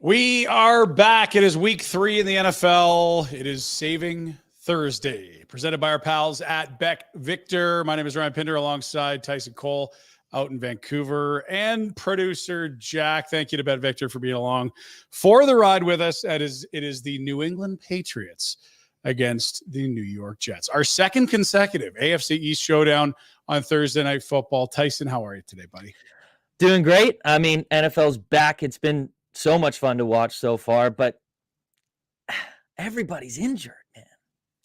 We are back. It is week 3 in the NFL. It is Saving Thursday, presented by our pals at Beck Victor. My name is Ryan Pinder alongside Tyson Cole out in Vancouver and producer Jack. Thank you to Bet Victor for being along for the ride with us. It is the New England Patriots against the New York Jets. Our second consecutive AFC East showdown on Thursday Night Football. Tyson, how are you today, buddy? Doing great. I mean, NFL's back. It's been so much fun to watch so far, but everybody's injured, man.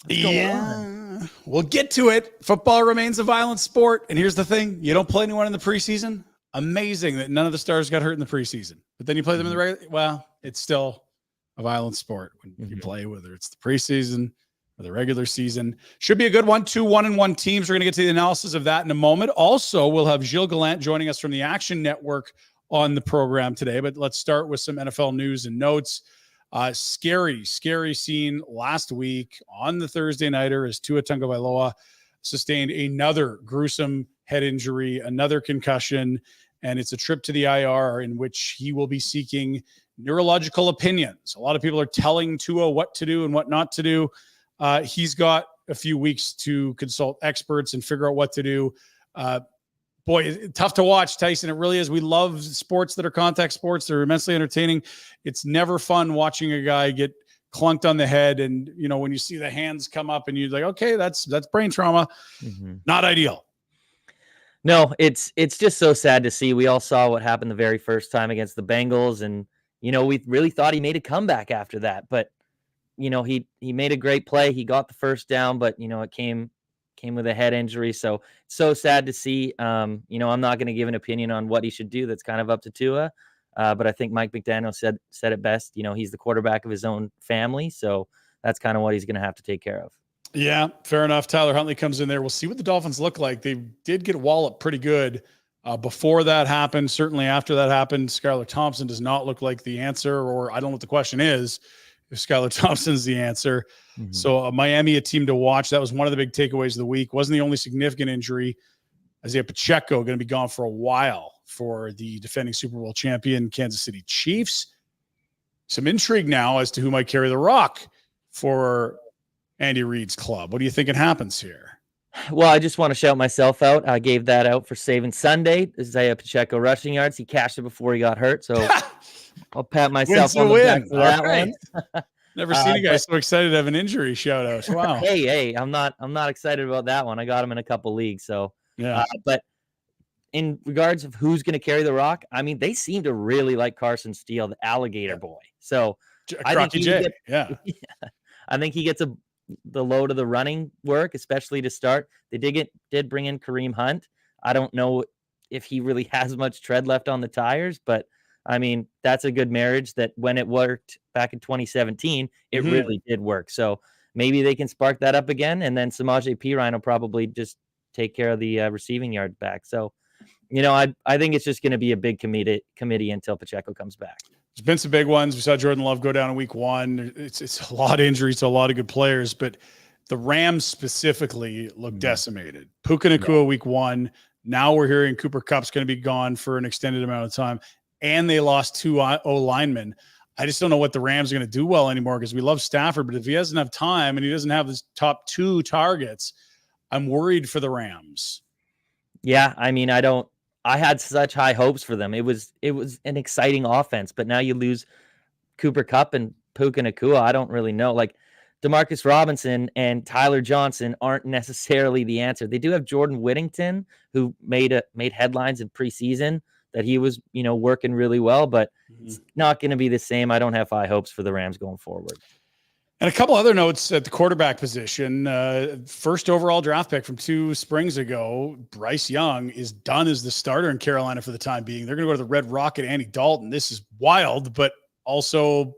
What's going on? We'll get to it. Football remains a violent sport. And here's the thing. You don't play anyone in the preseason. Amazing that none of the stars got hurt in the preseason. But then you play them in the regular. Well, it's still a violent sport when you play, whether it's the preseason or the regular season. Should be a good one. 2 1-1 teams. We're going to get to the analysis of that in a moment. Also, we'll have Gilles Gallant joining us from the Action Network on the program today. But let's start with some NFL news and notes. Scary scene last week on the Thursday nighter as Tua Tagovailoa sustained another gruesome head injury, another concussion, and it's a trip to the IR in which he will be seeking neurological opinions. A lot of people are telling Tua what to do and what not to do. He's got a few weeks to consult experts and figure out what to do. Boy, tough to watch, Tyson. It really is. We love sports that are contact sports. They're immensely entertaining. It's never fun watching a guy get clunked on the head. And, you know, when you see the hands come up and you're like, okay, that's brain trauma. Not ideal. No, it's just so sad to see. We all saw what happened the very first time against the Bengals. And, you know, we really thought he made a comeback after that. But, you know, he made a great play. He got the first down, but, you know, it came with a head injury. So sad to see. You know, I'm not going to give an opinion on what he should do. That's kind of up to Tua. But I think Mike McDaniel said it best. You know, he's the quarterback of his own family. So that's kind of what he's going to have to take care of. Yeah, fair enough. Tyler Huntley comes in there. We'll see what the Dolphins look like. They did get walloped pretty good before that happened. Certainly after that happened, Skylar Thompson does not look like the answer, or I don't know what the question is. If Skylar Thompson's the answer. So Miami, a team to watch. That was one of the big takeaways of the week. Wasn't the only significant injury. Isaiah Pacheco going to be gone for a while for the defending Super Bowl champion Kansas City Chiefs. Some intrigue now as to who might carry the rock for Andy Reid's club. What do you think happens here? Well, I just want to shout myself out. I gave that out for Saving Sunday. Isaiah Pacheco rushing yards. He cashed it before he got hurt. So I'll pat myself on the back for that one. Never seen a guy so excited to have an injury shout out. Wow. Hey, I'm not excited about that one. I got him in a couple leagues. So yeah. But in regards of who's going to carry the rock, I mean, they seem to really like Carson Steele, the alligator boy. So I think he gets the load of the running work, especially to start. They did bring in Kareem Hunt. I don't know if he really has much tread left on the tires, but I mean, that's a good marriage that when it worked back in 2017, it really did work. So maybe they can spark that up again. And then Samaje Perine will probably just take care of the receiving yard back. So, you know, I think it's just going to be a big committee until Pacheco comes back. There's been some big ones. We saw Jordan Love go down in week 1. It's a lot of injuries to a lot of good players, but the Rams specifically look decimated. Puka Nacua week 1. Now we're hearing Cooper Kupp's going to be gone for an extended amount of time. And they lost 2 O-linemen. I just don't know what the Rams are going to do well anymore because we love Stafford, but if he doesn't have time and he doesn't have his top 2 targets, I'm worried for the Rams. Yeah, I mean, I had such high hopes for them. It was an exciting offense, but now you lose Cooper Kupp and Puka Nacua. I don't really know. Like Demarcus Robinson and Tyler Johnson aren't necessarily the answer. They do have Jordan Whittington, who made headlines in preseason that he was, you know, working really well, but it's not going to be the same. I don't have high hopes for the Rams going forward. And a couple other notes at the quarterback position. First overall draft pick from 2 springs ago, Bryce Young is done as the starter in Carolina for the time being. They're going to go to the Red Rocket, Andy Dalton. This is wild, but also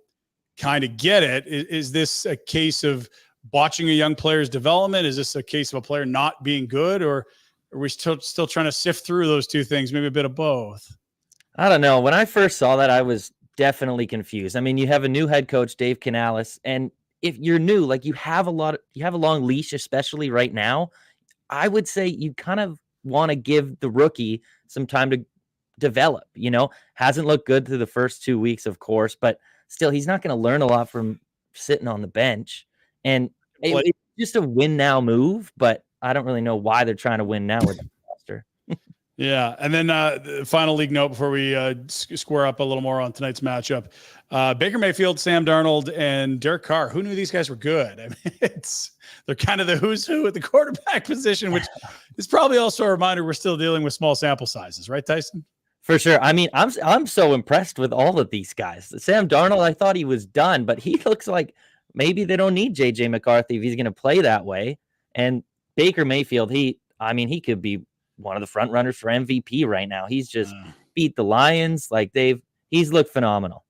kind of get it. Is this a case of botching a young player's development? Is this a case of a player not being good, or are we still trying to sift through those two things? Maybe a bit of both. I don't know. When I first saw that, I was definitely confused. I mean, you have a new head coach, Dave Canales, and if you're new, like you have a long leash, especially right now. I would say you kind of want to give the rookie some time to develop. You know, hasn't looked good through the first 2 weeks, of course, but still, he's not going to learn a lot from sitting on the bench. And it's just a win now move, but I don't really know why they're trying to win now with that roster. Yeah. And then the final league note before we square up a little more on tonight's matchup. Baker Mayfield, Sam Darnold, and Derek Carr. Who knew these guys were good? I mean, they're kind of the who's who at the quarterback position, which is probably also a reminder we're still dealing with small sample sizes, right, Tyson? For sure. I mean, I'm so impressed with all of these guys. Sam Darnold, I thought he was done, but he looks like maybe they don't need JJ McCarthy if he's going to play that way. And Baker Mayfield, he could be one of the front runners for MVP right now. He's just beat the Lions. Like he's looked phenomenal.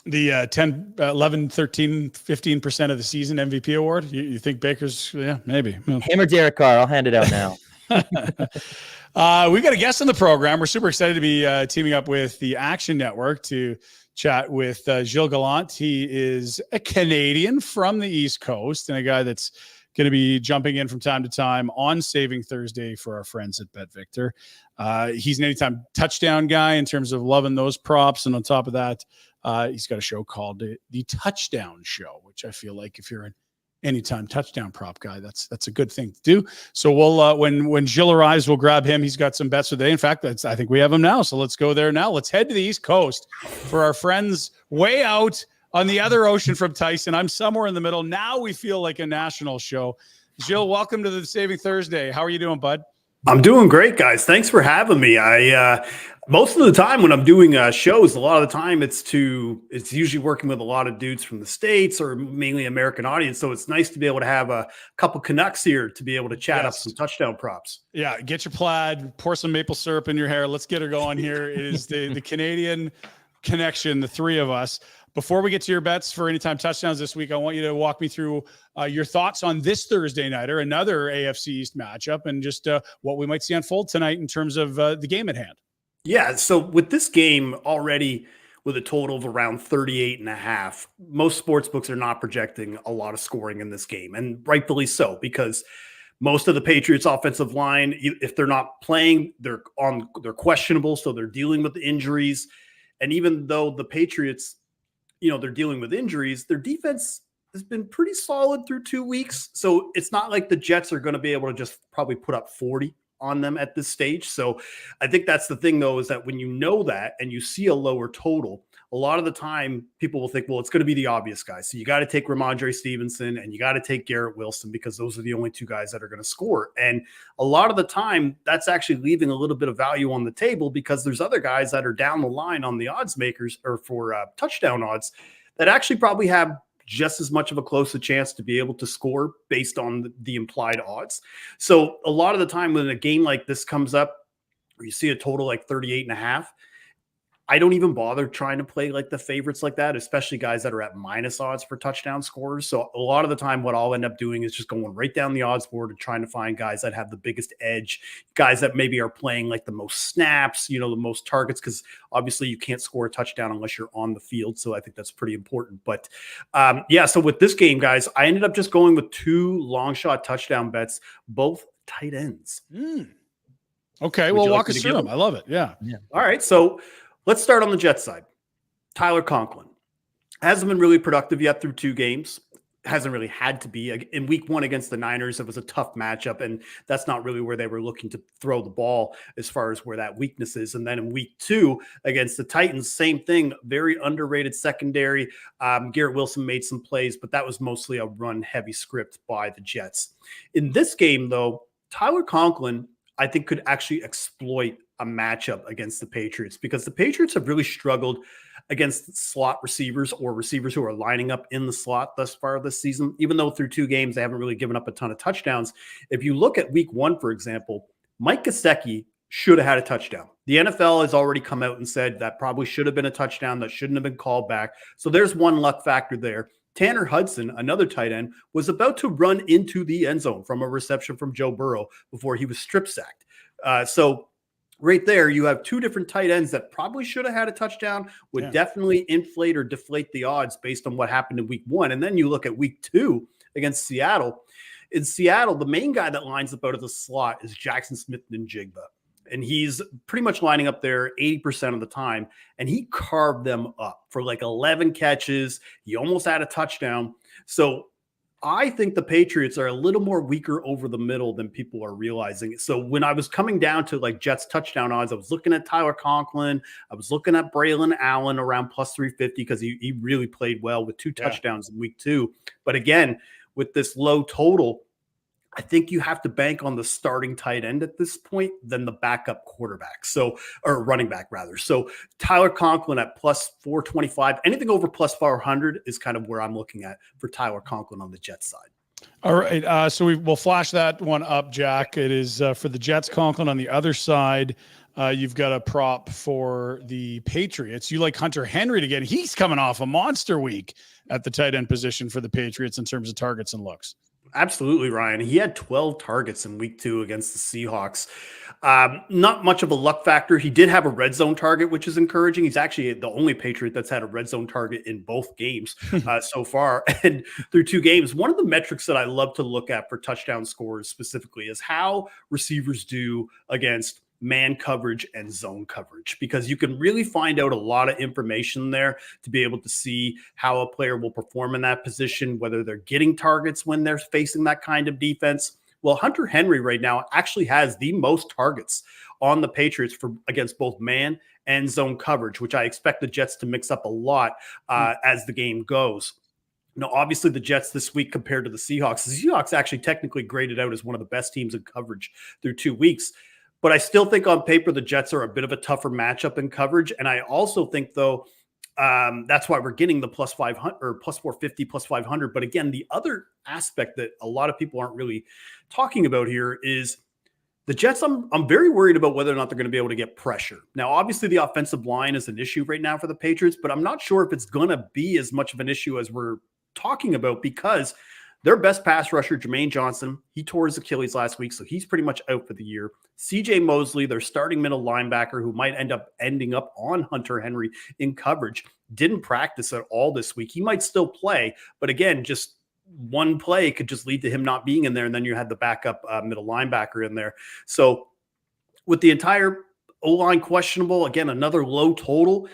The 10, 11, 13, 15% of the season MVP award. You think Baker's, maybe. Him or Derek Carr, I'll hand it out now. We got a guest on the program. We're super excited to be teaming up with the Action Network to chat with Gilles Gallant. He is a Canadian from the East Coast and a guy that's going to be jumping in from time to time on Saving Thursday for our friends at BetVictor. He's an anytime touchdown guy in terms of loving those props. And on top of that, he's got a show called The Touchdown Show, which I feel like if you're an anytime touchdown prop guy, that's a good thing to do. So we'll when Gilles arrives, we'll grab him. He's got some bets today. In fact, I think we have him now. So let's go there now. Let's head to the East Coast for our friends way out on the other ocean from Tyson. I'm somewhere in the middle. Now we feel like a national show. Gilles, welcome to the Saving Thursday. How are you doing, bud? I'm doing great, guys. Thanks for having me. Most of the time when I'm doing shows, a lot of the time it's usually working with a lot of dudes from the States or mainly American audience. So it's nice to be able to have a couple Canucks here to be able to chat up some touchdown props. Yeah, get your plaid, pour some maple syrup in your hair. Let's get her going here. It is the Canadian connection, the three of us. Before we get to your bets for anytime touchdowns this week, I want you to walk me through your thoughts on this Thursday nighter, another AFC East matchup, and just what we might see unfold tonight in terms of the game at hand. Yeah, so with this game already with a total of around 38.5, most sports books are not projecting a lot of scoring in this game, and rightfully so, because most of the Patriots offensive line, if they're not playing, they're questionable, so they're dealing with injuries. And even though the Patriots, they're dealing with injuries, their defense has been pretty solid through 2 weeks. So it's not like the Jets are going to be able to just probably put up 40 on them at this stage. So I think that's the thing, though, is that when you know that and you see a lower total, a lot of the time people will think, well, it's going to be the obvious guys. So you got to take Ramondre Stevenson and you got to take Garrett Wilson because those are the only two guys that are going to score. And a lot of the time that's actually leaving a little bit of value on the table because there's other guys that are down the line on the odds makers or for touchdown odds that actually probably have just as much of a close a chance to be able to score based on the implied odds. So a lot of the time when a game like this comes up, where you see a total like 38.5, I don't even bother trying to play like the favorites like that, especially guys that are at minus odds for touchdown scores. So a lot of the time, what I'll end up doing is just going right down the odds board and trying to find guys that have the biggest edge, guys that maybe are playing like the most snaps, the most targets, because obviously you can't score a touchdown unless you're on the field. So I think that's pretty important. But so with this game, guys, I ended up just going with 2 long shot touchdown bets, both tight ends. Okay, well, walk us through them. I love it. Yeah. All right, so let's start on the Jets side. Tyler Conklin hasn't been really productive yet through 2 games. Hasn't really had to be. In week 1 against the Niners, it was a tough matchup, and that's not really where they were looking to throw the ball as far as where that weakness is. And then in week 2 against the Titans, same thing, very underrated secondary. Garrett Wilson made some plays, but that was mostly a run-heavy script by the Jets. In this game, though, Tyler Conklin, I think, could actually exploit a matchup against the Patriots because the Patriots have really struggled against slot receivers or receivers who are lining up in the slot thus far this season, even though through 2 games they haven't really given up a ton of touchdowns. If you look at week 1, for example, Mike Gesicki should have had a touchdown. The NFL has already come out and said that probably should have been a touchdown that shouldn't have been called back. So there's one luck factor there. Tanner Hudson, another tight end, was about to run into the end zone from a reception from Joe Burrow before he was strip sacked. So right there, you have 2 different tight ends that probably should have had a touchdown, would definitely inflate or deflate the odds based on what happened in week 1. And then you look at week 2 against Seattle. In Seattle, the main guy that lines up out of the slot is Jackson Smith-Njigba. and he's pretty much lining up there 80% of the time. And he carved them up for like 11 catches. He almost had a touchdown. So I think the Patriots are a little more weaker over the middle than people are realizing. So when I was coming down to like Jets touchdown odds, I was looking at Tyler Conklin. I was looking at Braylon Allen around plus 350 because he really played well with 2 touchdowns in week 2. But again, with this low total, I think you have to bank on the starting tight end at this point than the backup quarterback. So, or running back rather. So Tyler Conklin at plus 425, anything over plus 400 is kind of where I'm looking at for Tyler Conklin on the Jets side. All right. So we'll flash that one up, Jack. It is for the Jets. Conklin on the other side. You've got a prop for the Patriots. You like Hunter Henry to get. He's coming off a monster week at the tight end position for the Patriots in terms of targets and looks. Absolutely, Ryan. He had 12 targets in week 2 against the Seahawks. Not much of a luck factor. He did have a red zone target, which is encouraging. He's actually the only Patriot that's had a red zone target in both games so far. And through 2 games, one of the metrics that I love to look at for touchdown scores specifically is how receivers do against man coverage and zone coverage, because you can really find out a lot of information there to be able to see how a player will perform in that position, whether they're getting targets when they're facing that kind of defense. Well, Hunter Henry right now actually has the most targets on the Patriots for against both man and zone coverage, which I expect the Jets to mix up a lot as the game goes. Now, obviously, the Jets this week compared to the Seahawks actually technically graded out as one of the best teams in coverage through 2 weeks. But I still think on paper, the Jets are a bit of a tougher matchup in coverage. And I also think, though, that's why we're getting the plus 500 or plus 450, plus 500. But again, the other aspect that a lot of people aren't really talking about here is the Jets. I'm very worried about whether or not they're going to be able to get pressure. Now, obviously, the offensive line is an issue right now for the Patriots, but I'm not sure if it's going to be as much of an issue as we're talking about, because their best pass rusher, Jermaine Johnson, he tore his Achilles last week, so he's pretty much out for the year. CJ Mosley, their starting middle linebacker, who might ending up on Hunter Henry in coverage, didn't practice at all this week. He might still play, but again, just one play could just lead to him not being in there, and then you had the backup middle linebacker in there. So with the entire O-line questionable, again, another low total,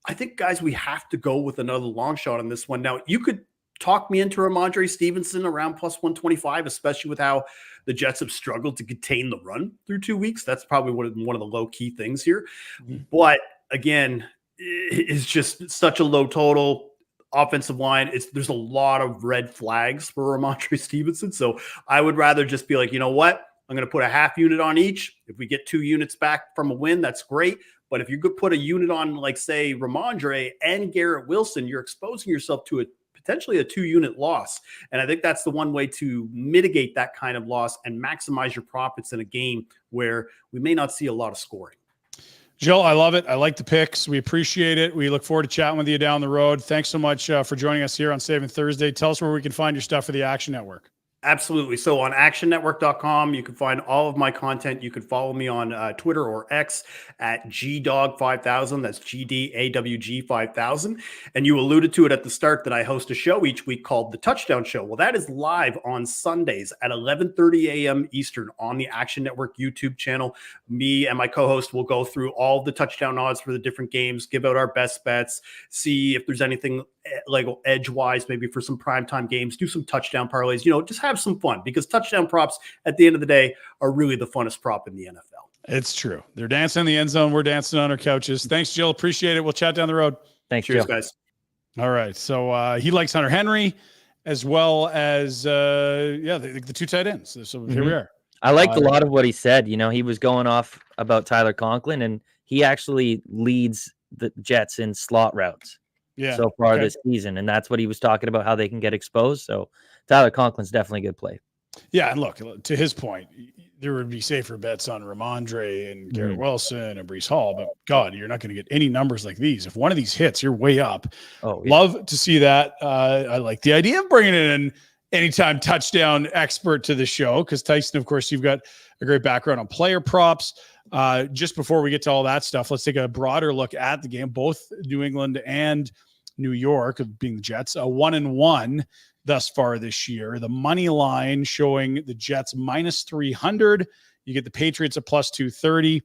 I think, guys, we have to go with another long shot on this one. Now, you could talk me into Ramondre Stevenson around plus 125, especially with how the Jets have struggled to contain the run through 2 weeks. That's probably one of the low key things here. But again, it's just such a low total offensive line. There's a lot of red flags for Ramondre Stevenson. So I would rather just be like, you know what? I'm going to put a half unit on each. If we get 2 units back from a win, that's great. But if you could put a unit on, like, say, Ramondre and Garrett Wilson, you're exposing yourself to potentially a 2-unit loss. And I think that's the one way to mitigate that kind of loss and maximize your profits in a game where we may not see a lot of scoring. Gilles, I love it. I like the picks. We appreciate it. We look forward to chatting with you down the road. Thanks so much for joining us here on Saving Thursday. Tell us where we can find your stuff for the Action Network. Absolutely. So on actionnetwork.com, you can find all of my content. You can follow me on Twitter or X at GDawg5000. That's GDAWG 5000. And you alluded to it at the start that I host a show each week called The Touchdown Show. Well, that is live on Sundays at 11:30 a.m. Eastern on the Action Network YouTube channel. Me and my co-host will go through all the touchdown odds for the different games, give out our best bets, see if there's anything like edge-wise, maybe for some primetime games, do some touchdown parlays, just have some fun, because touchdown props at the end of the day are really the funnest prop in the NFL. It's true. They're dancing in the end zone. We're dancing on our couches. Thanks, Gilles. Appreciate it. We'll chat down the road. Thanks, Cheers, Gilles. guys. All right. So he likes Hunter Henry as well as, the 2 tight ends. So here we are. I liked a lot of what he said. He was going off about Tyler Conklin, and he actually leads the Jets in slot routes so far this season. And that's what he was talking about, how they can get exposed. So Tyler Conklin's definitely a good play. Yeah. And look, to his point, there would be safer bets on Ramondre and Garrett Wilson and Breece Hall, but God, you're not going to get any numbers like these. If one of these hits, you're way up. Oh, yeah. Love to see that. I like the idea of bringing in anytime touchdown expert to the show, because Tyson, of course, you've got a great background on player props. Just before we get to all that stuff, let's take a broader look at the game. Both New England and New York, being the Jets, 1-1 thus far this year. The money line showing the Jets minus 300. You get the Patriots at plus 230.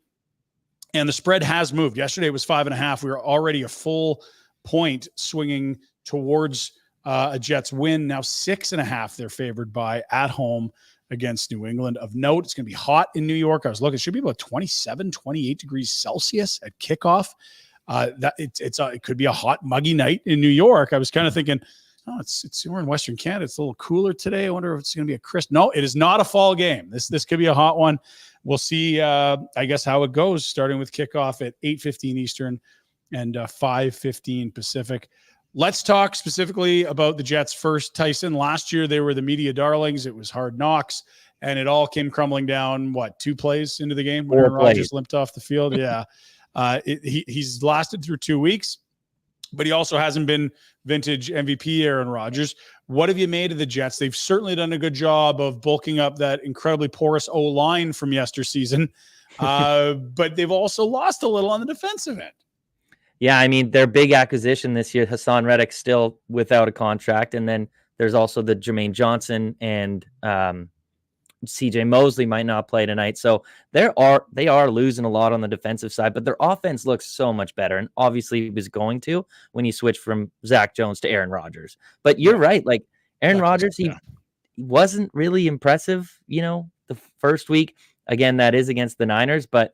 And the spread has moved. Yesterday it was 5.5. We were already a full point swinging towards a Jets win. Now 6.5 they're favored by at home against New England. Of note, it's going to be hot in New York. I was looking, it should be about 27, 28 degrees Celsius at kickoff. It could be a hot, muggy night in New York. I was kind of thinking, oh, we're in Western Canada. It's a little cooler today. I wonder if it's going to be a crisp. No, it is not a fall game. This could be a hot one. We'll see, I guess, how it goes, starting with kickoff at 8:15 Eastern and 5:15 Pacific. Let's talk specifically about the Jets first. Tyson, last year they were the media darlings. It was hard knocks, and it all came crumbling down, 2 plays into the game when Aaron Rodgers limped off the field? Yeah. He's lasted through 2 weeks, but he also hasn't been vintage MVP Aaron Rodgers. What have you made of the Jets? They've certainly done a good job of bulking up that incredibly porous O-line from yesterseason, but they've also lost a little on the defensive end. Yeah, I mean, their big acquisition this year, Hassan Reddick's still without a contract, and then there's also the Jermaine Johnson and CJ Mosley might not play tonight. So they are losing a lot on the defensive side, but their offense looks so much better. And obviously it was going to when you switch from Zach Jones to Aaron Rodgers. But you're right. Like Aaron Rodgers, he wasn't really impressive, the first week. Again, that is against the Niners, but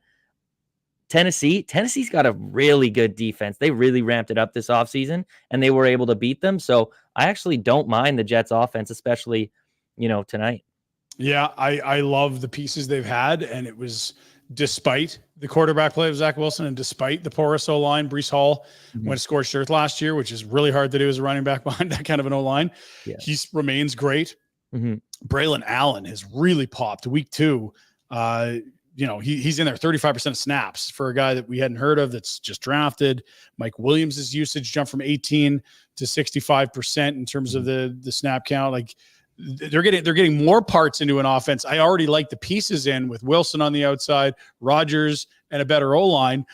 Tennessee's got a really good defense. They really ramped it up this offseason, and they were able to beat them. So I actually don't mind the Jets offense, especially, tonight. Yeah, I love the pieces they've had, and it was despite the quarterback play of Zach Wilson and despite the porous O-line. Breece Hall went scorched earth last year, which is really hard to do as a running back behind that kind of an O-line. Yeah. He remains great. Braylon Allen has really popped week 2. He's in there 35% of snaps for a guy that we hadn't heard of that's just drafted. Mike Williams' usage jumped from 18 to 65% in terms of the snap count. Like they're getting more parts into an offense. I already like the pieces in with Wilson on the outside, Rodgers, and a better O-line.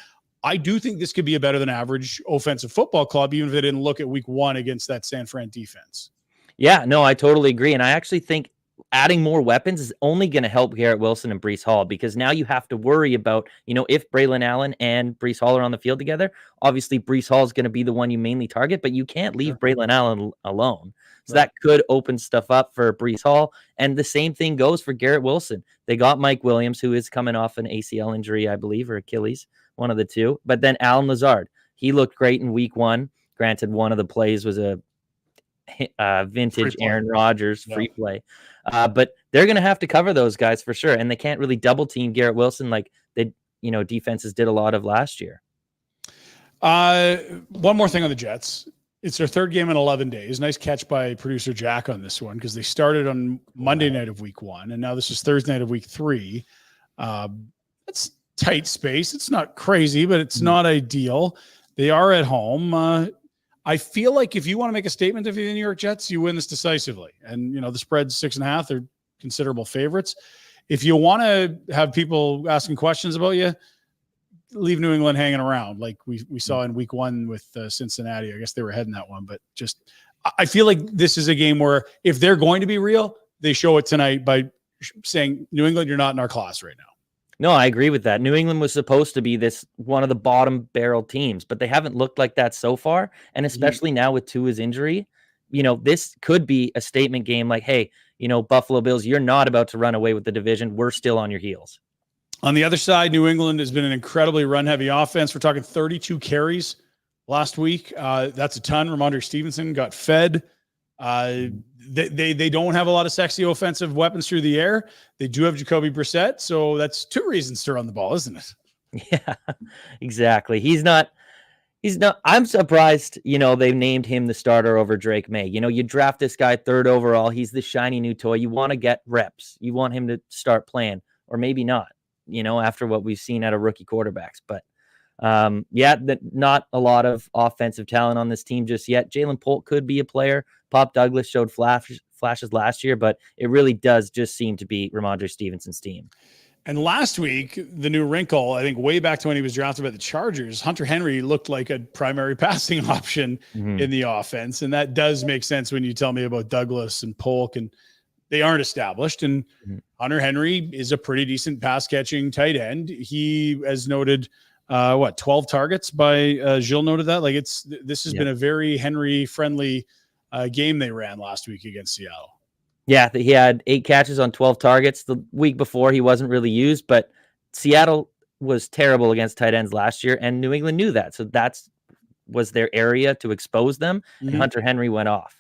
I do think this could be a better than average offensive football club, even if they didn't look at week 1 against that San Fran defense. Yeah, no, I totally agree. And I actually think adding more weapons is only going to help Garrett Wilson and Breece Hall, because now you have to worry about, if Braylon Allen and Breece Hall are on the field together, obviously Breece Hall is going to be the one you mainly target, but you can't leave Braylon Allen alone. So that could open stuff up for Breece Hall. And the same thing goes for Garrett Wilson. They got Mike Williams, who is coming off an ACL injury, I believe, or Achilles, one of the two. But then Alan Lazard, he looked great in week 1. Granted, one of the plays was a vintage Aaron Rodgers free play. But they're going to have to cover those guys for sure. And they can't really double team Garrett Wilson like they, defenses did a lot of last year. One more thing on the Jets. It's their 3rd game in 11 days. Nice catch by producer Jack on this one, because they started on Monday night of week 1, and now this is Thursday night of week 3. It's tight space. It's not crazy, but it's not ideal. They are at home. I feel like if you want to make a statement if you're the New York Jets, you win this decisively. And, the spread's 6.5. They're considerable favorites. If you want to have people asking questions about you, leave New England hanging around like we saw in week 1 with Cincinnati. I guess they were heading that one. But I feel like this is a game where if they're going to be real, they show it tonight by saying, New England, you're not in our class right now. No, I agree with that. New England was supposed to be this one of the bottom barrel teams, but they haven't looked like that so far. And especially now with Tua's injury, this could be a statement game like, hey, Buffalo Bills, you're not about to run away with the division. We're still on your heels. On the other side, New England has been an incredibly run-heavy offense. We're talking 32 carries last week. That's a ton. Ramondre Stevenson got fed. They don't have a lot of sexy offensive weapons through the air. They do have Jacoby Brissett, so that's 2 reasons to run the ball, isn't it? Yeah, exactly. He's not. I'm surprised, they've named him the starter over Drake May. You draft this guy 3rd overall. He's the shiny new toy. You want to get reps. You want him to start playing, or maybe not, after what we've seen out of rookie quarterbacks. But not a lot of offensive talent on this team just yet. Jalen Polk could be a player. Pop Douglas showed flashes last year, but it really does just seem to be Ramondre Stevenson's team. And last week, the new wrinkle, I think way back to when he was drafted by the Chargers, Hunter Henry looked like a primary passing option in the offense. And that does make sense when you tell me about Douglas and Polk, and they aren't established. And Hunter Henry is a pretty decent pass catching tight end. He, as noted 12 targets by Gilles noted that. Like this has been a very Henry friendly game they ran last week against Seattle. Yeah, he had 8 catches on 12 targets. The week before, he wasn't really used, but Seattle was terrible against tight ends last year, and New England knew that. So was their area to expose them, and Hunter Henry went off.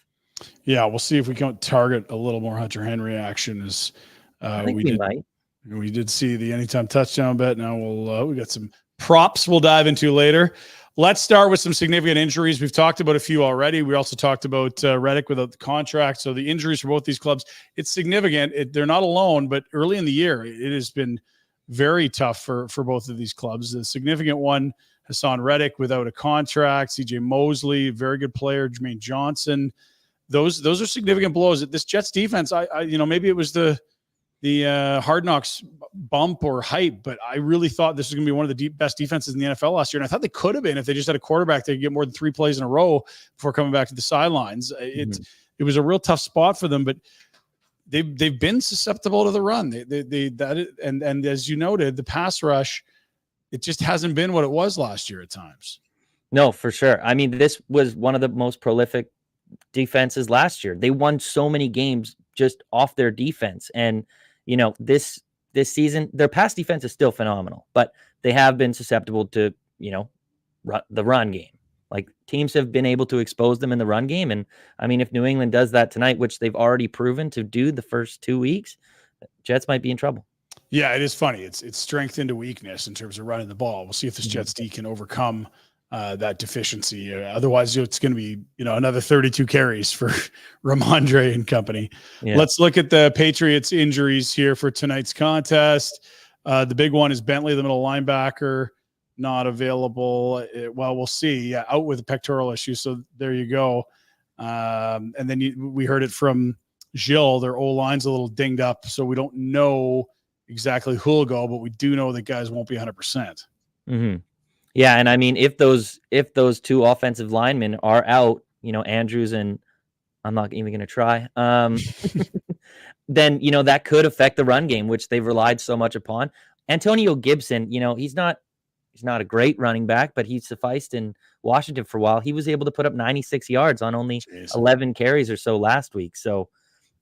Yeah, we'll see if we can target a little more Hunter Henry action. As I think we might. We did see the anytime touchdown bet. Now we got some props we'll dive into later. Let's start with some significant injuries. We've talked about a few already. We also talked about Reddick without the contract. So the injuries for both these clubs, it's significant. They're not alone, but early in the year, it has been very tough for both of these clubs. The significant one, Hassan Reddick without a contract, CJ Mosley, very good player, Jermaine Johnson. Those are significant blows. This Jets defense, maybe it was the Hard Knocks bump or hype, but I really thought this was going to be one of the best defenses in the NFL last year. And I thought they could have been if they just had a quarterback that could get more than 3 plays in a row before coming back to the sidelines. It was a real tough spot for them, but they've been susceptible to the run. And as you noted, the pass rush, it just hasn't been what it was last year at times. No, for sure. I mean, this was one of the most prolific defenses last year. They won so many games just off their defense. And, this season, their pass defense is still phenomenal, but they have been susceptible to, the run game. Like, teams have been able to expose them in the run game. And I mean, if New England does that tonight, which they've already proven to do the first 2 weeks, Jets might be in trouble. Yeah, it is funny. It's strength into weakness in terms of running the ball. We'll see if this Jets D can overcome that deficiency. Otherwise, it's going to be another 32 carries for Ramondre and company. Yeah. Let's look at the Patriots injuries here for tonight's contest. The big one is Bentley, the middle linebacker, not available. We'll see. Yeah, out with a pectoral issue. So there you go. And then we heard it from Gilles. Their O-line's a little dinged up, so we don't know exactly who'll go, but we do know that guys won't be 100%. Yeah, and I mean, if those 2 offensive linemen are out, Andrews and I'm not even going to try, then that could affect the run game, which they've relied so much upon. Antonio Gibson, he's not a great running back, but he sufficed in Washington for a while. He was able to put up 96 yards on only 11 carries or so last week. So,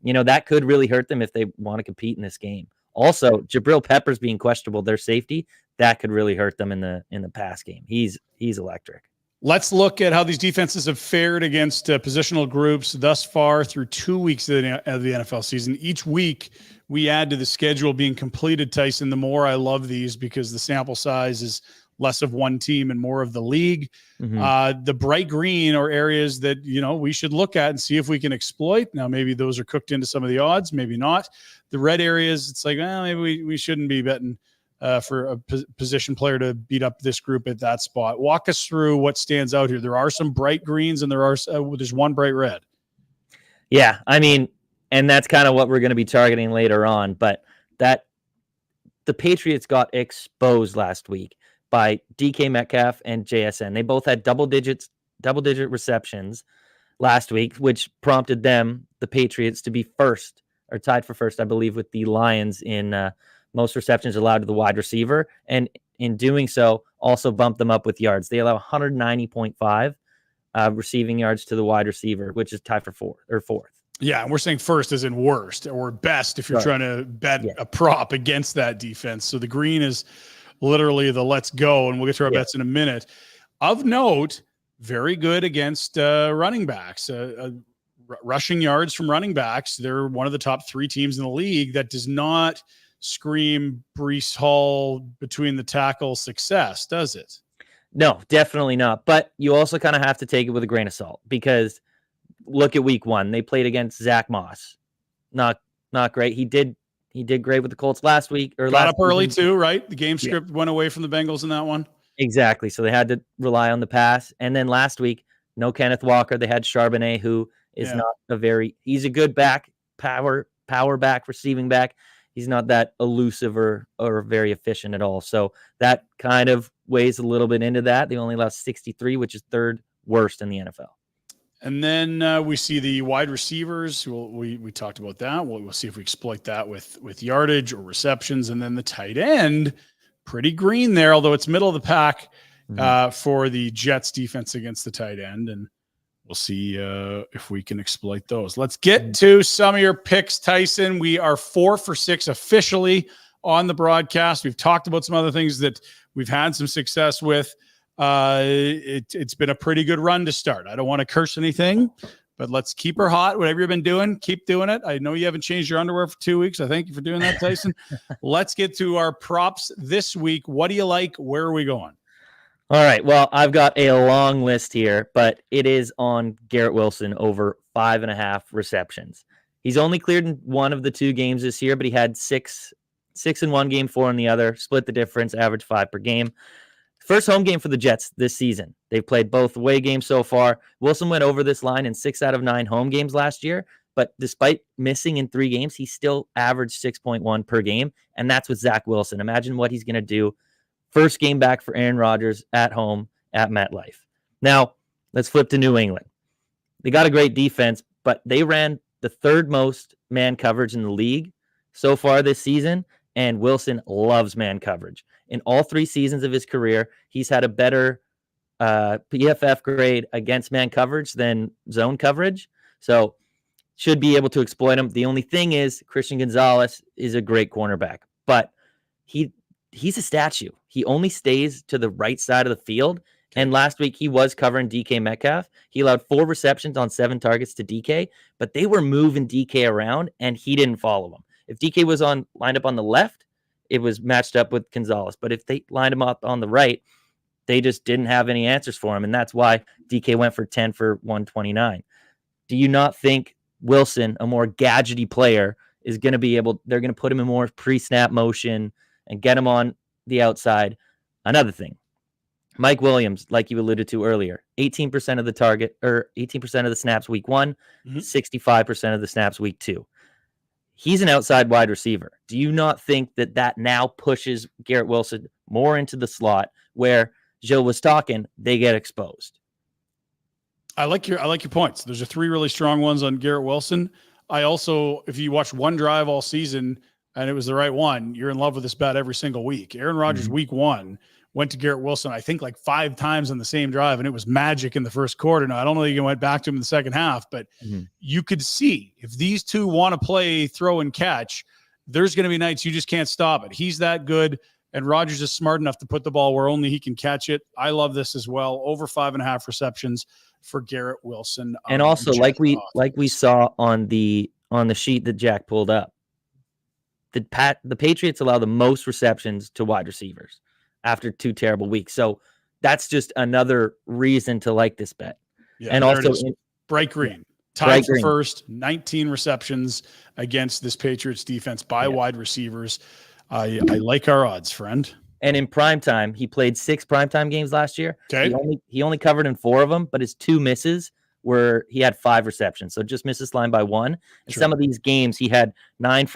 that could really hurt them if they want to compete in this game. Also, Jabril Peppers being questionable, their safety, that could really hurt them in the pass game. He's electric. Let's look at how these defenses have fared against positional groups thus far through 2 weeks of the NFL season. Each week we add to the schedule being completed, Tyson. The more I love these because the sample size is less of one team and more of the league. The bright green are areas that, we should look at and see if we can exploit. Now, maybe those are cooked into some of the odds, maybe not. The red areas, it's like, maybe we shouldn't be betting for a position player to beat up this group at that spot. Walk us through what stands out here. There are some bright greens and there's one bright red. Yeah, I mean, and that's kind of what we're going to be targeting later on, but the Patriots got exposed last week by DK Metcalf and JSN. They both had double-digit receptions last week, which prompted the Patriots, to be first or tied for first, I believe, with the Lions in most receptions allowed to the wide receiver. And in doing so, also bumped them up with yards. They allow 190.5 receiving yards to the wide receiver, which is tied for fourth. Yeah, and we're saying first as in worst or best if you're trying to bet a prop against that defense. So the green is literally the let's go, and we'll get to our bets in a minute. Of note, very good against running backs. Rushing yards from running backs, they're one of the top 3 teams in the league. That does not scream Breece Hall between the tackle success, does it? No, definitely not. But you also kind of have to take it with a grain of salt, because look at week 1. They played against Zach Moss. Not great. He did great with the Colts last week. Got up early too, right? The game script went away from the Bengals in that one. Exactly. So they had to rely on the pass. And then last week, no Kenneth Walker. They had Charbonnet, who is he's a good back, power back, receiving back. He's not that elusive or very efficient at all. So that kind of weighs a little bit into that. They only lost 63, which is 3rd worst in the NFL. And then we see the wide receivers. We talked about that. We'll see if we exploit that with yardage or receptions. And then the tight end, pretty green there, although it's middle of the pack for the Jets defense against the tight end. And we'll see if we can exploit those. Let's get to some of your picks, Tyson. We are 4 for 6 officially on the broadcast. We've talked about some other things that we've had some success with. It's been a pretty good run to start. I don't want to curse anything, but let's keep her hot. Whatever you've been doing, keep doing it. I know you haven't changed your underwear for 2 weeks. I thank you for doing that, Tyson. Let's get to our props this week. What do you like? Where are we going? All right. Well, I've got a long list here, but it is on Garrett Wilson over 5.5 receptions. He's only cleared in one of the 2 games this year, but he had 6 in one game, 4 in the other, split the difference, average 5 per game. First home game for the Jets this season. They've played both away games so far. Wilson went over this line in 6 out of 9 home games last year, but despite missing in 3 games, he still averaged 6.1 per game, and that's with Zach Wilson. Imagine what he's going to do. First game back for Aaron Rodgers at home at MetLife. Now, let's flip to New England. They got a great defense, but they ran the 3rd most man coverage in the league so far this season, and Wilson loves man coverage. In all 3 seasons of his career, he's had a better PFF grade against man coverage than zone coverage. So should be able to exploit him. The only thing is Christian Gonzalez is a great cornerback, but he's a statue. He only stays to the right side of the field. And last week he was covering DK Metcalf. He allowed 4 receptions on 7 targets to DK, but they were moving DK around and he didn't follow them. If DK was lined up on the left, it was matched up with Gonzalez. But if they lined him up on the right, they just didn't have any answers for him. And that's why DK went for 10 for 129. Do you not think Wilson, a more gadgety player, is going to be able, they're going to put him in more pre-snap motion and get him on the outside? Another thing, Mike Williams, like you alluded to earlier, 18% of the target, or 18% of the snaps week 1, 65% of the snaps week 2. He's an outside wide receiver. Do you not think that now pushes Garrett Wilson more into the slot where Gilles was talking, they get exposed? I like your points. There's 3 really strong ones on Garrett Wilson. I also, if you watch one drive all season and it was the right one, you're in love with this bet every single week. Aaron Rodgers week 1 went to Garrett Wilson, I think like 5 times on the same drive, and it was magic in the first quarter. Now, I don't know if you went back to him in the second half, but you could see if these 2 want to play throw and catch, there's going to be nights you just can't stop it. He's that good, and Rodgers is smart enough to put the ball where only he can catch it. I love this as well. Over 5.5 receptions for Garrett Wilson. And also, like we saw on the sheet that Jack pulled up, the Patriots allow the most receptions to wide receivers after 2 terrible weeks. So that's just another reason to like this bet. Yeah, and also bright green. Tied for first, 19 receptions against this Patriots defense by wide receivers. I like our odds, friend. And in primetime, he played 6 primetime games last year. Okay. He only covered in 4 of them, but his 2 misses were he had 5 receptions. So just missed this line by 1. And some of these games he had 9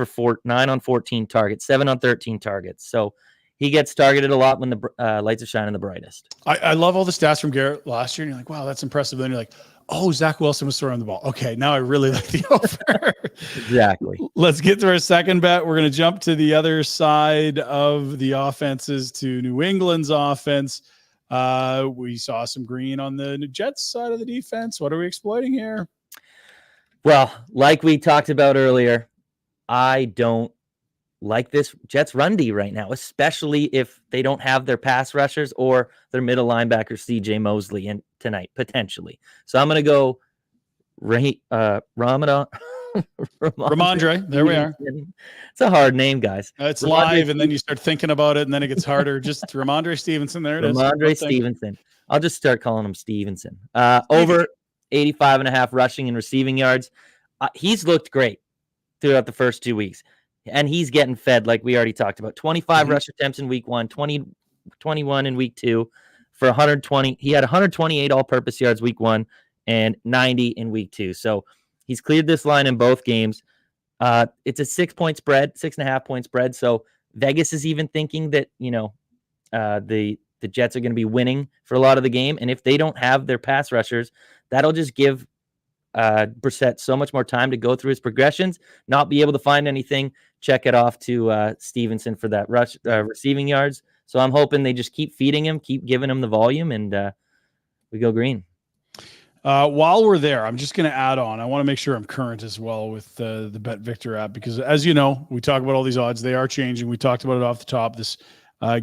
on 14 targets, 7 on 13 targets. So he gets targeted a lot when the lights are shining the brightest. I love all the stats from Garrett last year. And you're like, wow, that's impressive. Then you're like, oh, Zach Wilson was throwing the ball. Okay, now I really like the over. Exactly. Let's get to our second bet. We're going to jump to the other side of the offenses, to New England's offense. We saw some green on the Jets side of the defense. What are we exploiting here? Well, like we talked about earlier, I don't like this Jets run D right now, especially if they don't have their pass rushers or their middle linebacker CJ Mosley in tonight, potentially. So I'm going to go Ramondre. There we are. It's a hard name, guys. It's live, and then you start thinking about it, and then it gets harder. Just Ramondre Stevenson. There it is. Ramondre Stevenson. I'll just start calling him Stevenson. Over 85.5 rushing and receiving yards. He's looked great throughout the first 2 weeks. And he's getting fed, like we already talked about. 25 rush attempts in week 1, 21 in week 2 for 120. He had 128 all-purpose yards week 1 and 90 in week 2. So he's cleared this line in both games. It's a 6-point spread, 6.5 point spread. So Vegas is even thinking that, the Jets are going to be winning for a lot of the game. And if they don't have their pass rushers, that'll just give Brissett so much more time to go through his progressions, not be able to find anything. Check it off to Stevenson for that receiving yards. So I'm hoping they just keep feeding him, keep giving him the volume, and we go green. While we're there, I'm just going to add on. I want to make sure I'm current as well with the Bet Victor app, because as you know, we talk about all these odds. They are changing. We talked about it off the top. This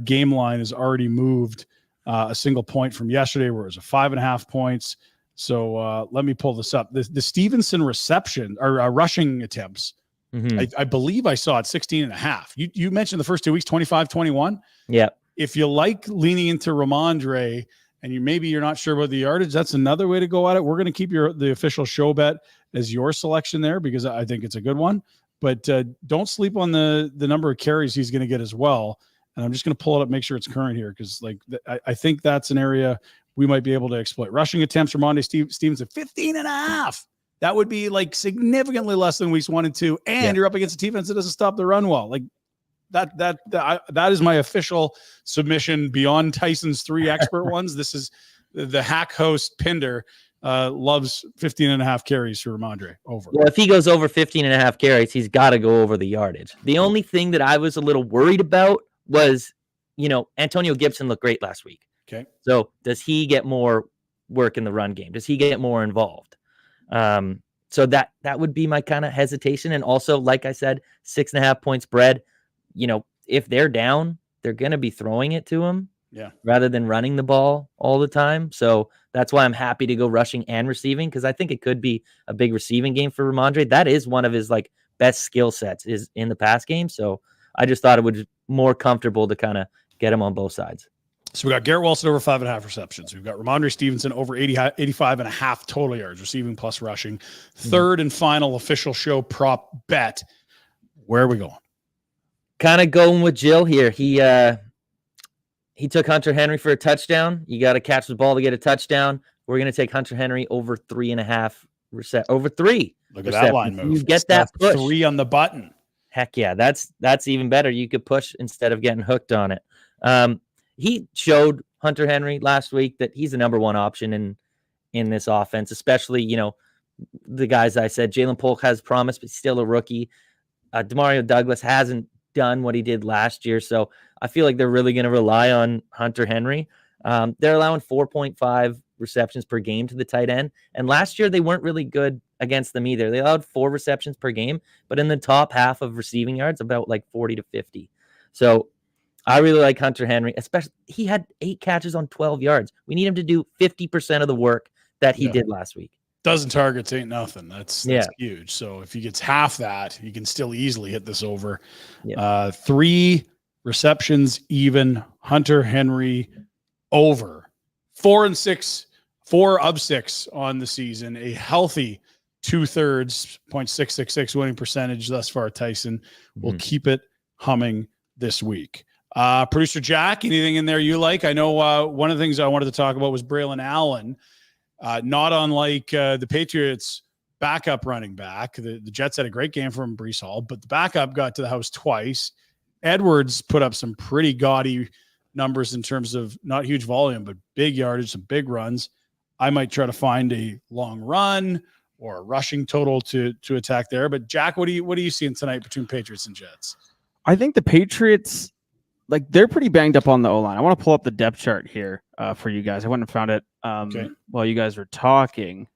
game line has already moved a single point from yesterday, where it was a 5.5 points. So let me pull this up. The Stevenson reception or rushing attempts, I believe I saw it 16.5. You mentioned the first 2 weeks, 25, 21. Yeah. If you like leaning into Ramondre and you're not sure about the yardage, that's another way to go at it. We're going to keep the official show bet as your selection there, because I think it's a good one. But don't sleep on the number of carries he's going to get as well. And I'm just going to pull it up, make sure it's current here, because I think that's an area we might be able to exploit. Rushing attempts, Ramondre Stevenson, 15.5. That would be like significantly less than weeks 1 and 2. And you're up against a defense that doesn't stop the run well. Like that is my official submission beyond Tyson's 3 expert ones. This is the hack host Pinder loves 15.5 carries for Ramondre over. Well, if he goes over 15.5 carries, he's got to go over the yardage. The only thing that I was a little worried about was, Antonio Gibson looked great last week. Okay. So does he get more work in the run game? Does he get more involved? So that would be my kind of hesitation. And also, like I said, 6.5 points spread. If they're down, they're going to be throwing it to him rather than running the ball all the time. So that's why I'm happy to go rushing and receiving, because I think it could be a big receiving game for Ramondre. That is one of his best skill sets is in the pass game. So I just thought it would be more comfortable to kind of get him on both sides. So we got Garrett Wilson over 5.5 receptions. We've got Ramondre Stevenson over 85.5 total yards, receiving plus rushing. Third and final official show prop bet. Where are we going? Kind of going with Gilles here. He took Hunter Henry for a touchdown. You got to catch the ball to get a touchdown. We're going to take Hunter Henry over 3.5 over 3. Look at that line move. You get that push. 3 on the button. Heck yeah, that's even better. You could push instead of getting hooked on it. He showed Hunter Henry last week that he's the number one option in this offense, especially, the guys I said. Jalen Polk has promise, but still a rookie. Demario Douglas hasn't done what he did last year, so I feel like they're really going to rely on Hunter Henry. They're allowing 4.5 receptions per game to the tight end, and last year they weren't really good against them either. They allowed 4 receptions per game, but in the top half of receiving yards, about 40 to 50. So I really like Hunter Henry, especially he had 8 catches on 12 yards. We need him to do 50% of the work that he did last week. Dozen targets ain't nothing. That's huge. So if he gets half that, he can still easily hit this over. 3 receptions even. Hunter Henry over 4 and 6, 4 of 6 on the season. A healthy 2/3 .666 winning percentage thus far. Tyson will keep it humming this week. Producer Jack, anything in there you like? I know one of the things I wanted to talk about was Braylon Allen. Not unlike the Patriots backup running back. The Jets had a great game from Breece Hall, but the backup got to the house twice. Edwards put up some pretty gaudy numbers in terms of not huge volume, but big yardage, some big runs. I might try to find a long run or a rushing total to attack there. But Jack, what are you seeing tonight between Patriots and Jets? I think the Patriots, they're pretty banged up on the O-line. I want to pull up the depth chart here for you guys. I went and found it while you guys were talking.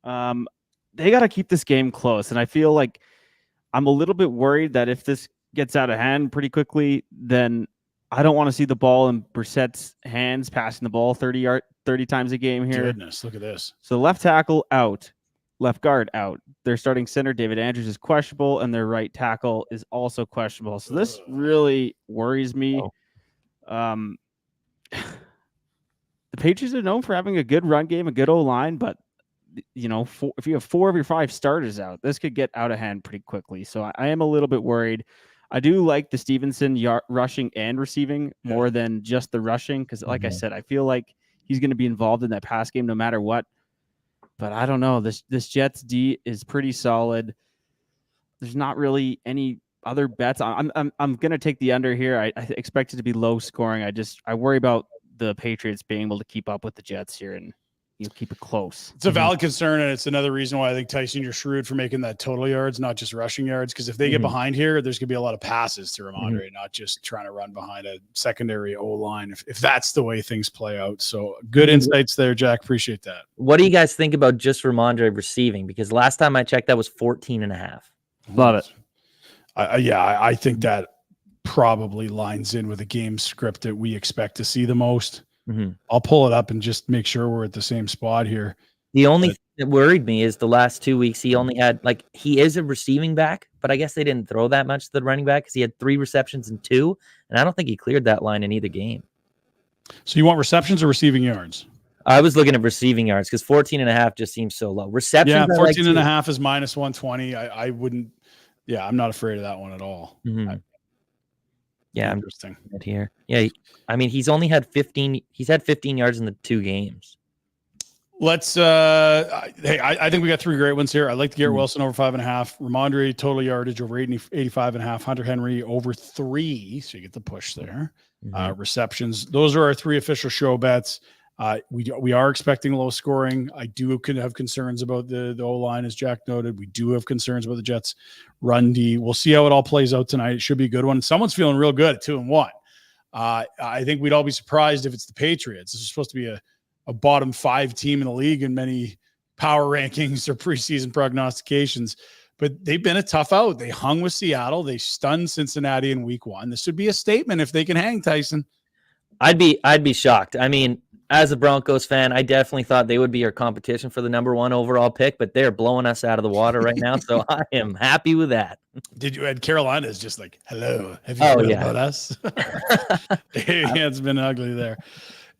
They got to keep this game close. And I feel like I'm a little bit worried that if this gets out of hand pretty quickly, then I don't want to see the ball in Brissett's hands passing the ball 30 times a game here. Goodness, look at this. So left tackle out, left guard out. Their starting center, David Andrews, is questionable, and their right tackle is also questionable. So this really worries me. The Patriots are known for having a good run game, a good O-line, but if you have 4 of your 5 starters out, this could get out of hand pretty quickly. So I am a little bit worried. I do like the Stevenson rushing and receiving more than just the rushing, because like I said, I feel like he's going to be involved in that pass game no matter what. But I don't know. This Jets D is pretty solid. There's not really any other bets. I'm going to take the under here. I expect it to be low scoring. I worry about the Patriots being able to keep up with the Jets here, and keep it close. It's a valid concern, and it's another reason why I think, Tyson, you're shrewd for making that total yards, not just rushing yards, because if they get behind here, there's going to be a lot of passes to Ramondre, not just trying to run behind a secondary O-line, if that's the way things play out. So good insights there, Jack. Appreciate that. What do you guys think about just Ramondre receiving? Because last time I checked, that was 14.5. Love it. I think that probably lines in with a game script that we expect to see the most. I'll pull it up and just make sure we're at the same spot here. The only thing that worried me is the last 2 weeks he only had, like, he is a receiving back, but I guess they didn't throw that much to the running back because he had 3 receptions and 2, and I don't think he cleared that line in either game. So you want receptions or receiving yards? I was looking at receiving yards because 14.5 just seems so low. Receptions, yeah, 14.5 is minus 120. I wouldn't. Yeah, I'm not afraid of that one at all. Yeah, interesting. I'm here. Yeah, I mean, he's only had 15. He's had 15 yards in the 2 games. Let's. Hey, I think we got 3 great ones here. I like the Garrett Wilson over 5.5. Ramondre total yardage over 85.5. Hunter Henry over 3. So you get the push there. Receptions. Those are our 3 official show bets. We are expecting low scoring. I do have concerns about the O-line, as Jack noted. We do have concerns about the Jets' run D. We'll see how it all plays out tonight. It should be a good one. Someone's feeling real good at 2-1. I think we'd all be surprised if it's the Patriots. This is supposed to be a bottom 5 team in the league in many power rankings or preseason prognostications. But they've been a tough out. They hung with Seattle. They stunned Cincinnati in week 1. This would be a statement if they can hang, Tyson. I'd be shocked. I mean, as a Broncos fan, I definitely thought they would be our competition for the number 1 overall pick, but they're blowing us out of the water right now. So I am happy with that. Did you add Carolina's just like, hello, have you heard about us? It's been ugly there.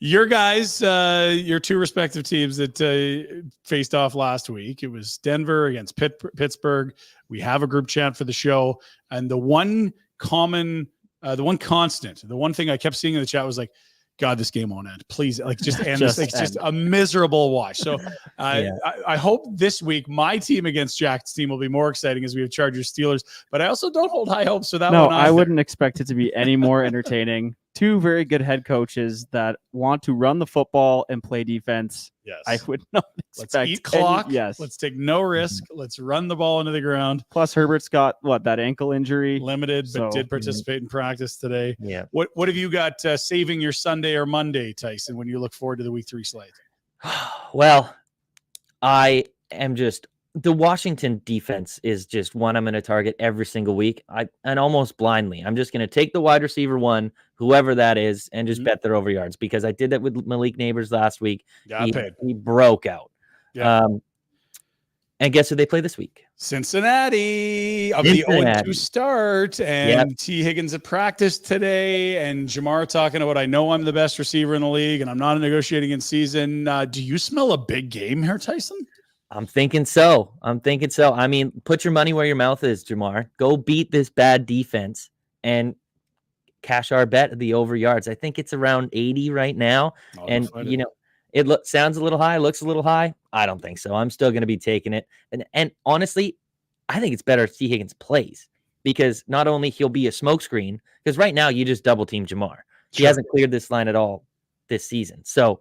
Your guys, your 2 respective teams that faced off last week, it was Denver against Pittsburgh. We have a group chant for the show. And the one constant, the one thing I kept seeing in the chat was like, God, this game won't end. Please, like, just end this. It's just a miserable watch. So I hope this week my team against Jack's team will be more exciting as we have Chargers Steelers. But I also don't hold high hopes for that one. No, I wouldn't expect it to be any more entertaining. 2 very good head coaches that want to run the football and play defense. Yes. I would not expect. Let's eat clock. Let's take no risk. Let's run the ball into the ground. Plus, Herbert's got that ankle injury. Limited, but did participate in practice today. Yeah. What have you got saving your Sunday or Monday, Tyson, when you look forward to the week 3 slate? Well, I am just the Washington defense is just one I'm going to target every single week. And almost blindly. I'm just going to take the wide receiver 1, whoever that is, and just bet their over yards because I did that with Malik Neighbors last week. He broke out. Yeah. And guess who they play this week? Cincinnati of the 0-2 start. And T. Higgins at practice today. And Jamar talking about, I know I'm the best receiver in the league and I'm not negotiating in season. Do you smell a big game here, Tyson? I'm thinking so. I mean, put your money where your mouth is, Jamar. Go beat this bad defense and cash our bet of the over yards. I think it's around 80 right now. It sounds a little high, looks a little high. I don't think so. I'm still going to be taking it. And honestly, I think it's better if T. Higgins plays because not only he'll be a smokescreen, because right now you just double team Jamar. He hasn't cleared this line at all this season. So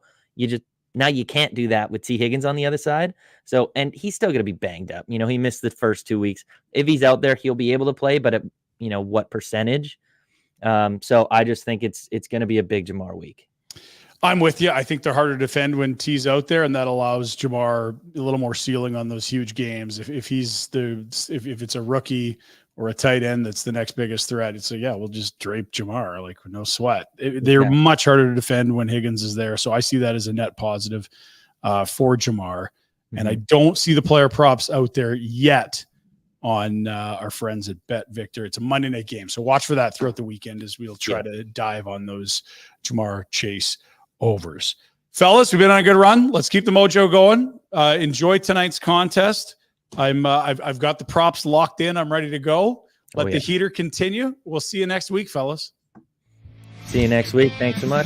now you can't do that with T. Higgins on the other side. So, and he's still going to be banged up. He missed the first 2 weeks. If he's out there, he'll be able to play, but at, what percentage? So I just think it's going to be a big Jamar week. I'm with you. I think they're harder to defend when T's out there, and that allows Jamar a little more ceiling on those huge games. If it's a rookie or a tight end that's the next biggest threat, it's we'll just drape Jamar, like no sweat. They're much harder to defend when Higgins is there. So I see that as a net positive for Jamar. And I don't see the player props out there yet on our friends at Bet Victor. It's a Monday night game. So watch for that throughout the weekend as we'll try to dive on those Jamar Chase overs. Fellas, we've been on a good run. Let's keep the mojo going. Enjoy tonight's contest. I've got the props locked in. I'm ready to go. Let the heater continue. We'll see you next week, fellas. See you next week. Thanks so much.